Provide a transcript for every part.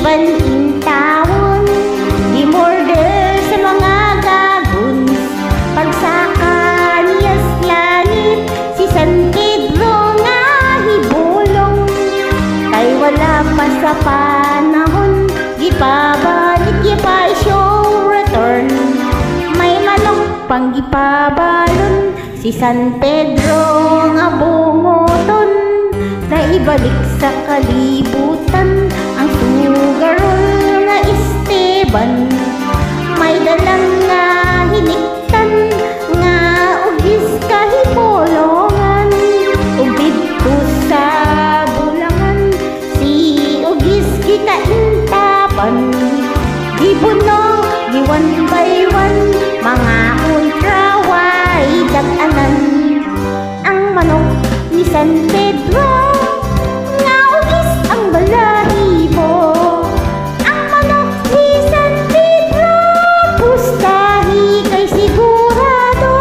Esteban intawon, imorder sa mga gaguns. Pagsaka niyas langit, si San Pedro nga hibulong. Kay wala pa sa panahon, gipabalik pa show return. May manok pang gipabalon, si San Pedro nga bungoton. Na ibalik sa kalibutan ang sugarol nga Esteban. May dalang nga hiniktan nga ugis kahipolongan. Ug didto sa bulangan si ugis gikaintapan. Gibunog gi one by one mga ultraway dag-anan. Ang manok ni San Pedro nga ugis ang balahibo. Ang manok ni San Pedro pustahi kay sigurado.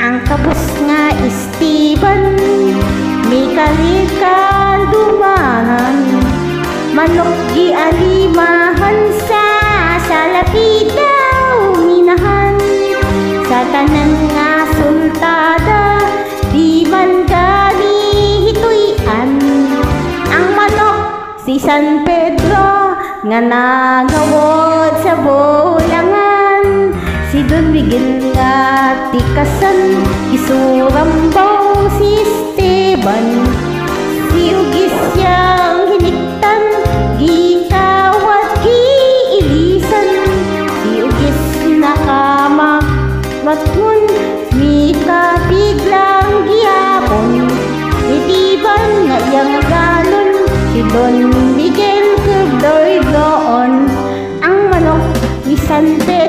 Ang kabus nga Esteban may kalikadumahan. Manok gialimahan sa salapida uminahan. Sa tanan nga sultada di man gali hituyan. Ang manok si San Pedro nga nagawod sa bulangan. Si Don Miguel nga tikasan, isurambaw si Esteban. Si ugis siyang hiniktan, gikawat giilisan. Si ugis nakamatmun, mikapiglang giyapon. Itiban nga iyang galon, si Don Miguel kubdoy doon. Ang manok ni San Pedro